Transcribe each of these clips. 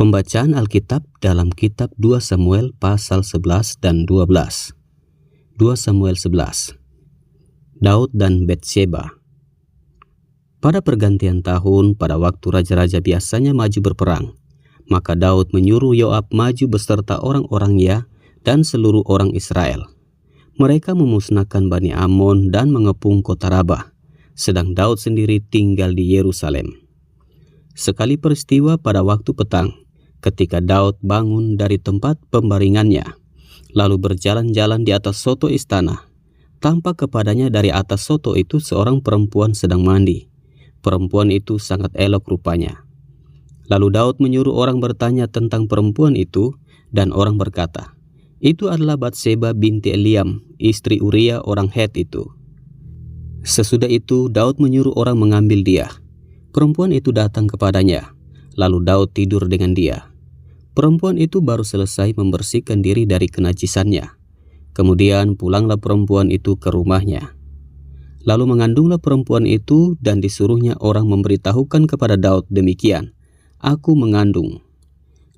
Pembacaan Alkitab dalam kitab 2 Samuel pasal 11 dan 12. 2 Samuel 11. Daud dan Batsheba. Pada pergantian tahun, pada waktu raja-raja biasanya maju berperang, maka Daud menyuruh Yoab maju beserta orang-orangnya dan seluruh orang Israel. Mereka memusnahkan Bani Ammon dan mengepung kota Rabah, sedang Daud sendiri tinggal di Yerusalem. Sekali peristiwa pada waktu petang, ketika Daud bangun dari tempat pembaringannya, lalu berjalan-jalan di atas soto istana, tampak kepadanya dari atas soto itu seorang perempuan sedang mandi. Perempuan itu sangat elok rupanya. Lalu Daud menyuruh orang bertanya tentang perempuan itu, dan orang berkata, "Itu adalah Batsheba binti Eliam, istri Uria orang Het itu." Sesudah itu Daud menyuruh orang mengambil dia. Perempuan itu datang kepadanya, lalu Daud tidur dengan dia. Perempuan itu baru selesai membersihkan diri dari kenajisannya. Kemudian pulanglah perempuan itu ke rumahnya. Lalu mengandunglah perempuan itu dan disuruhnya orang memberitahukan kepada Daud demikian, "Aku mengandung."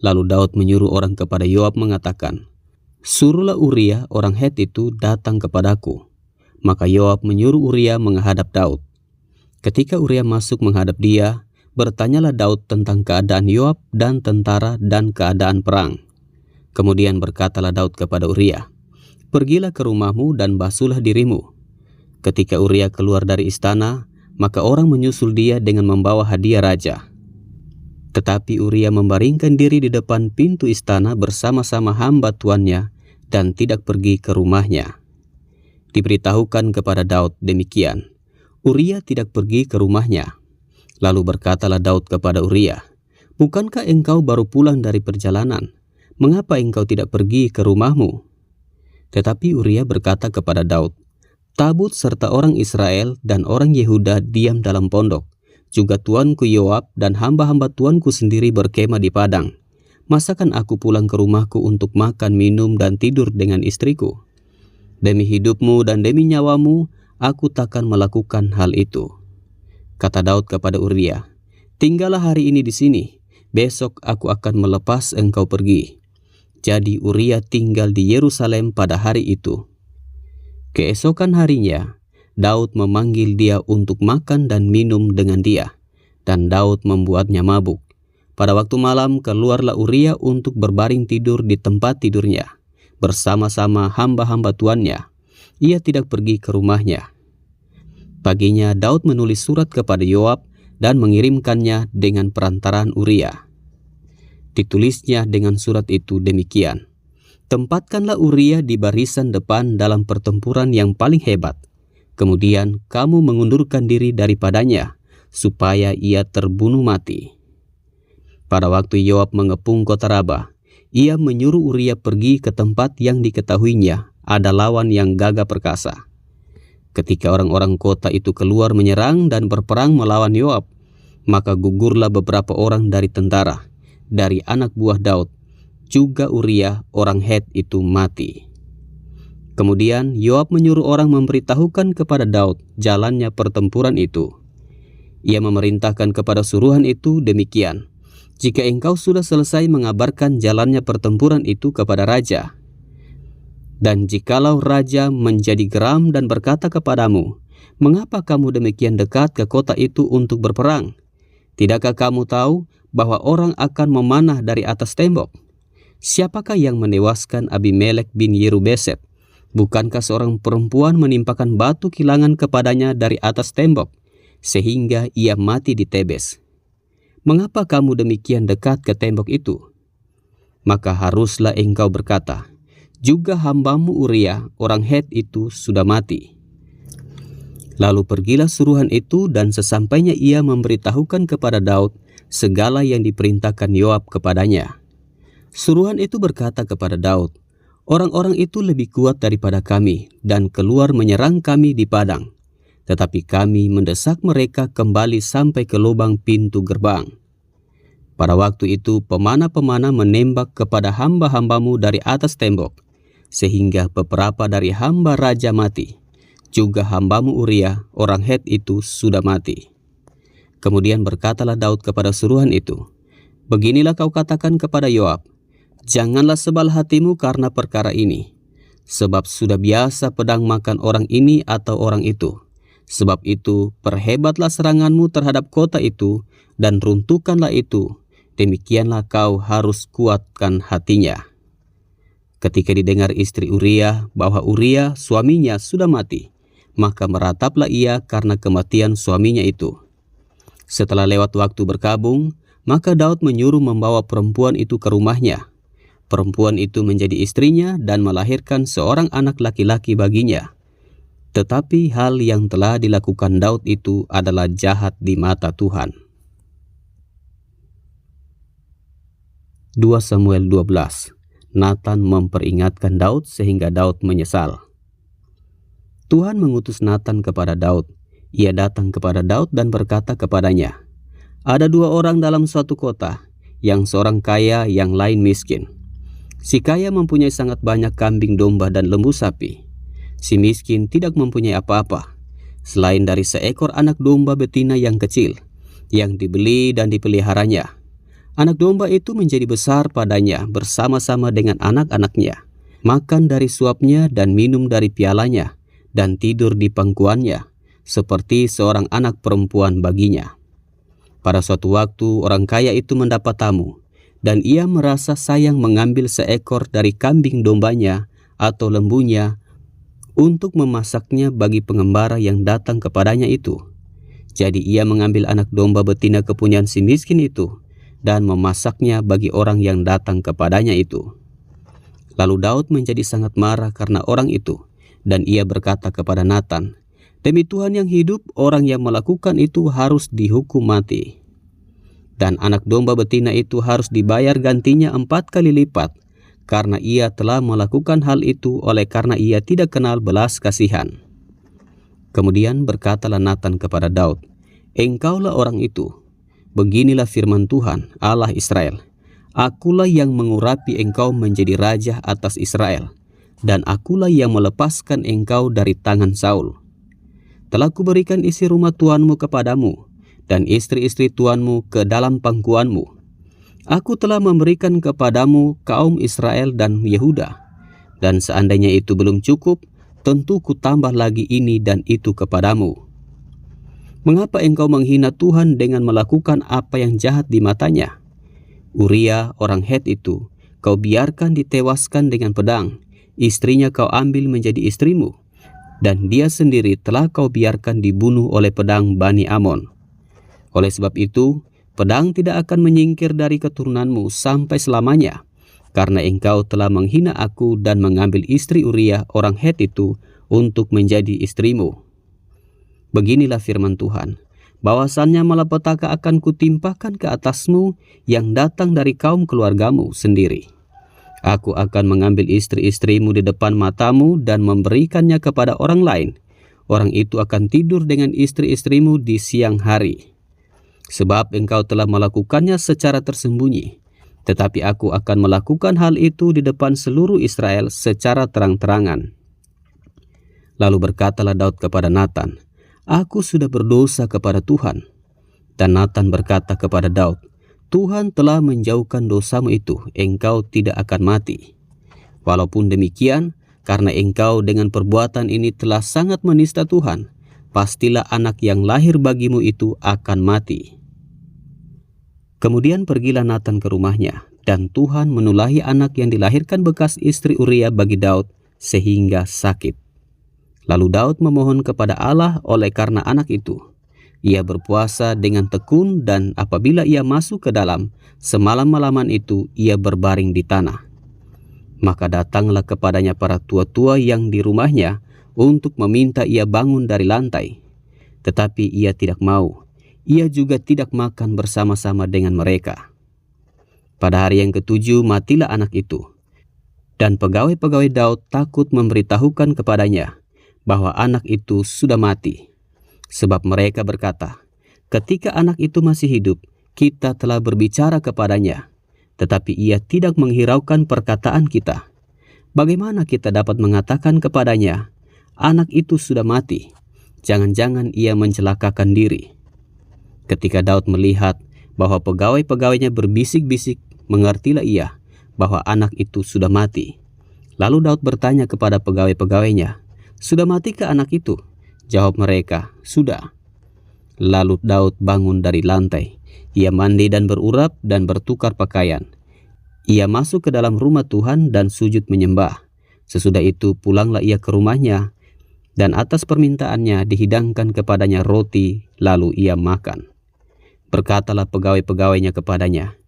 Lalu Daud menyuruh orang kepada Yoab mengatakan, "Suruhlah Uria orang Het itu datang kepadaku." Maka Yoab menyuruh Uria menghadap Daud. Ketika Uria masuk menghadap dia, bertanyalah Daud tentang keadaan Yoab dan tentara dan keadaan perang. Kemudian berkatalah Daud kepada Uria, "Pergilah ke rumahmu dan basuhlah dirimu." Ketika Uria keluar dari istana, maka orang menyusul dia dengan membawa hadiah raja. Tetapi Uria membaringkan diri di depan pintu istana bersama-sama hamba tuannya dan tidak pergi ke rumahnya. Diberitahukan kepada Daud demikian, Uria tidak pergi ke rumahnya. Lalu berkatalah Daud kepada Uria, "Bukankah engkau baru pulang dari perjalanan? Mengapa engkau tidak pergi ke rumahmu?" Tetapi Uria berkata kepada Daud, "Tabut serta orang Israel dan orang Yehuda diam dalam pondok. Juga tuanku Yoab dan hamba-hamba tuanku sendiri berkemah di padang. Masakan aku pulang ke rumahku untuk makan, minum, dan tidur dengan istriku? Demi hidupmu dan demi nyawamu, aku takkan melakukan hal itu." Kata Daud kepada Uria, "Tinggallah hari ini di sini, besok aku akan melepas engkau pergi." Jadi Uria tinggal di Yerusalem pada hari itu. Keesokan harinya, Daud memanggil dia untuk makan dan minum dengan dia, dan Daud membuatnya mabuk. Pada waktu malam keluarlah Uria untuk berbaring tidur di tempat tidurnya, bersama-sama hamba-hamba tuannya. Ia tidak pergi ke rumahnya. Paginya Daud menulis surat kepada Yoab dan mengirimkannya dengan perantaraan Uria. Ditulisnya dengan surat itu demikian, "Tempatkanlah Uria di barisan depan dalam pertempuran yang paling hebat. Kemudian kamu mengundurkan diri daripadanya, supaya ia terbunuh mati." Pada waktu Yoab mengepung kota Rabah, ia menyuruh Uria pergi ke tempat yang diketahuinya ada lawan yang gagah perkasa. Ketika orang-orang kota itu keluar menyerang dan berperang melawan Yoab, maka gugurlah beberapa orang dari tentara, dari anak buah Daud, juga Uria orang Het itu mati. Kemudian Yoab menyuruh orang memberitahukan kepada Daud jalannya pertempuran itu. Ia memerintahkan kepada suruhan itu demikian, "Jika engkau sudah selesai mengabarkan jalannya pertempuran itu kepada raja, dan jikalau raja menjadi geram dan berkata kepadamu, 'Mengapa kamu demikian dekat ke kota itu untuk berperang? Tidakkah kamu tahu bahwa orang akan memanah dari atas tembok? Siapakah yang menewaskan Abimelek bin Yerubeset? Bukankah seorang perempuan menimpakan batu kilangan kepadanya dari atas tembok, sehingga ia mati di Tebes? Mengapa kamu demikian dekat ke tembok itu?' Maka haruslah engkau berkata, 'Juga hambamu Uria orang Het itu sudah mati.'" Lalu pergilah suruhan itu, dan sesampainya ia memberitahukan kepada Daud segala yang diperintahkan Yoab kepadanya. Suruhan itu berkata kepada Daud, "Orang-orang itu lebih kuat daripada kami dan keluar menyerang kami di padang. Tetapi kami mendesak mereka kembali sampai ke lubang pintu gerbang." Pada waktu itu pemanah-pemanah menembak kepada hamba-hambamu dari atas tembok, sehingga beberapa dari hamba raja mati. Juga hambamu Uria orang Het itu sudah mati. Kemudian berkatalah Daud kepada suruhan itu, Beginilah kau katakan kepada Yoab, janganlah sebal hatimu karena perkara ini, sebab sudah biasa pedang makan orang ini atau orang itu. Sebab itu, perhebatlah seranganmu terhadap kota itu, dan runtuhkanlah itu. Demikianlah kau harus kuatkan hatinya. Ketika didengar istri Uria bahwa Uria suaminya sudah mati, maka merataplah ia karena kematian suaminya itu. Setelah lewat waktu berkabung, maka Daud menyuruh membawa perempuan itu ke rumahnya. Perempuan itu menjadi istrinya dan melahirkan seorang anak laki-laki baginya. Tetapi hal yang telah dilakukan Daud itu adalah jahat di mata Tuhan. 2 Samuel 12. Nathan memperingatkan Daud sehingga Daud menyesal. Tuhan mengutus Nathan kepada Daud. Ia datang kepada Daud dan berkata kepadanya, ada 2 orang dalam suatu kota, yang seorang kaya, yang lain miskin. Si kaya mempunyai sangat banyak kambing domba dan lembu sapi. Si miskin tidak mempunyai apa-apa, selain dari seekor anak domba betina yang kecil, yang dibeli dan dipeliharanya. Anak domba itu menjadi besar padanya bersama-sama dengan anak-anaknya, makan dari suapnya dan minum dari pialanya, dan tidur di pangkuannya, seperti seorang anak perempuan baginya. Pada suatu waktu orang kaya itu mendapat tamu, dan ia merasa sayang mengambil seekor dari kambing dombanya atau lembunya untuk memasaknya bagi pengembara yang datang kepadanya itu. Jadi ia mengambil anak domba betina kepunyaan si miskin itu dan memasaknya bagi orang yang datang kepadanya itu. Lalu Daud menjadi sangat marah karena orang itu, dan ia berkata kepada Nathan, demi Tuhan yang hidup, orang yang melakukan itu harus dihukum mati. Dan anak domba betina itu harus dibayar gantinya 4 kali lipat, karena ia telah melakukan hal itu oleh karena ia tidak kenal belas kasihan. Kemudian berkatalah Nathan kepada Daud, engkaulah orang itu. Beginilah firman Tuhan, Allah Israel. Akulah yang mengurapi engkau menjadi raja atas Israel, dan akulah yang melepaskan engkau dari tangan Saul. Telah kuberikan isi rumah tuanmu kepadamu, dan istri-istri tuanmu ke dalam pangkuanmu. Aku telah memberikan kepadamu kaum Israel dan Yehuda, dan seandainya itu belum cukup, tentu kutambah lagi ini dan itu kepadamu. Mengapa engkau menghina Tuhan dengan melakukan apa yang jahat di matanya? Uria orang Het itu kau biarkan ditewaskan dengan pedang, istrinya kau ambil menjadi istrimu, dan dia sendiri telah kau biarkan dibunuh oleh pedang Bani Amon. Oleh sebab itu, pedang tidak akan menyingkir dari keturunanmu sampai selamanya, karena engkau telah menghina aku dan mengambil istri Uria orang Het itu untuk menjadi istrimu. Beginilah firman Tuhan, bahwasannya malapetaka akan kutimpakan ke atasmu yang datang dari kaum keluargamu sendiri. Aku akan mengambil istri-istrimu di depan matamu dan memberikannya kepada orang lain. Orang itu akan tidur dengan istri-istrimu di siang hari. Sebab engkau telah melakukannya secara tersembunyi, tetapi aku akan melakukan hal itu di depan seluruh Israel secara terang-terangan. Lalu berkatalah Daud kepada Nathan, aku sudah berdosa kepada Tuhan. Dan Nathan berkata kepada Daud, Tuhan telah menjauhkan dosamu itu, engkau tidak akan mati. Walaupun demikian, karena engkau dengan perbuatan ini telah sangat menista Tuhan, pastilah anak yang lahir bagimu itu akan mati. Kemudian pergilah Nathan ke rumahnya, dan Tuhan menulahi anak yang dilahirkan bekas istri Uria bagi Daud, sehingga sakit. Lalu Daud memohon kepada Allah oleh karena anak itu. Ia berpuasa dengan tekun, dan apabila ia masuk ke dalam, semalam-malaman itu ia berbaring di tanah. Maka datanglah kepadanya para tua-tua yang di rumahnya untuk meminta ia bangun dari lantai. Tetapi ia tidak mau. Ia juga tidak makan bersama-sama dengan mereka. Pada hari yang ke-7 matilah anak itu. Dan pegawai-pegawai Daud takut memberitahukan kepadanya bahwa anak itu sudah mati. Sebab mereka berkata, ketika anak itu masih hidup, kita telah berbicara kepadanya, tetapi ia tidak menghiraukan perkataan kita. Bagaimana kita dapat mengatakan kepadanya, anak itu sudah mati, jangan-jangan ia mencelakakan diri. Ketika Daud melihat bahwa pegawai-pegawainya berbisik-bisik, mengertilah ia bahwa anak itu sudah mati. Lalu Daud bertanya kepada pegawai-pegawainya, "Sudah matikah anak itu?" Jawab mereka, "Sudah." Lalu Daud bangun dari lantai. Ia mandi dan berurap dan bertukar pakaian. Ia masuk ke dalam rumah Tuhan dan sujud menyembah. Sesudah itu pulanglah ia ke rumahnya, dan atas permintaannya dihidangkan kepadanya roti, lalu ia makan. Berkatalah pegawai-pegawainya kepadanya,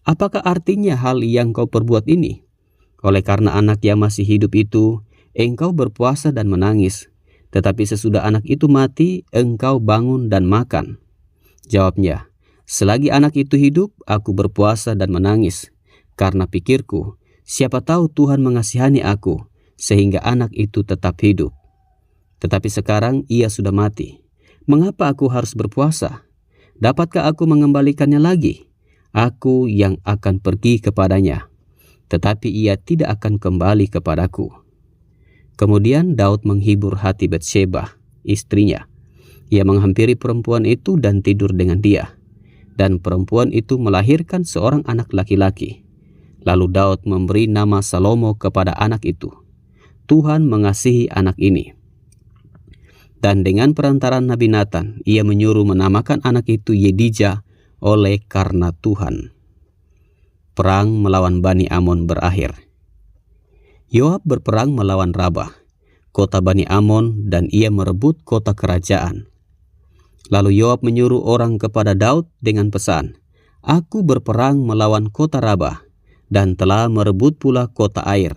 "Apakah artinya hal yang kau perbuat ini? Oleh karena anak yang masih hidup itu, engkau berpuasa dan menangis. Tetapi sesudah anak itu mati, engkau bangun dan makan." Jawabnya, "Selagi anak itu hidup, aku berpuasa dan menangis. Karena pikirku, siapa tahu Tuhan mengasihani aku, sehingga anak itu tetap hidup. Tetapi sekarang ia sudah mati. Mengapa aku harus berpuasa? Dapatkah aku mengembalikannya lagi? Aku yang akan pergi kepadanya, tetapi ia tidak akan kembali kepadaku." Kemudian Daud menghibur hati Batsheba, istrinya. Ia menghampiri perempuan itu dan tidur dengan dia. Dan perempuan itu melahirkan seorang anak laki-laki. Lalu Daud memberi nama Salomo kepada anak itu. Tuhan mengasihi anak ini. Dan dengan perantaran Nabi Nathan, ia menyuruh menamakan anak itu Yedija oleh karena Tuhan. Perang melawan Bani Amon berakhir. Yoab berperang melawan Rabah, kota Bani Amon, dan ia merebut kota kerajaan. Lalu Yoab menyuruh orang kepada Daud dengan pesan, "Aku berperang melawan kota Rabah, dan telah merebut pula kota Air.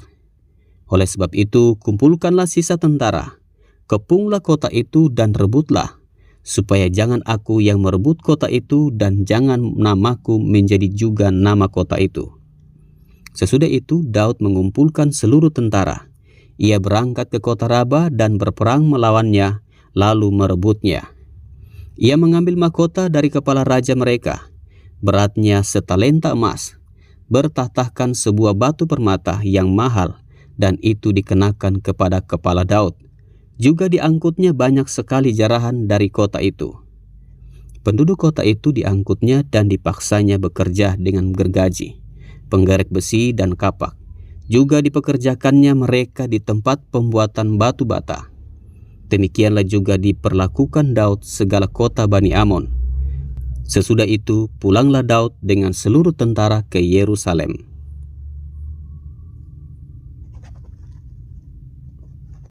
Oleh sebab itu, kumpulkanlah sisa tentara, kepunglah kota itu dan rebutlah, supaya jangan aku yang merebut kota itu dan jangan namaku menjadi juga nama kota itu." Sesudah itu Daud mengumpulkan seluruh tentara. Ia berangkat ke kota Rabah dan berperang melawannya, lalu merebutnya. Ia mengambil mahkota dari kepala raja mereka, beratnya setalenta emas, bertatahkan sebuah batu permata yang mahal, dan itu dikenakan kepada kepala Daud. Juga diangkutnya banyak sekali jarahan dari kota itu. Penduduk kota itu diangkutnya dan dipaksanya bekerja dengan gergaji, penggerek besi dan kapak. Juga dipekerjakannya mereka di tempat pembuatan batu bata. Demikianlah juga diperlakukan Daud segala kota Bani Amon. Sesudah itu pulanglah Daud dengan seluruh tentara ke Yerusalem.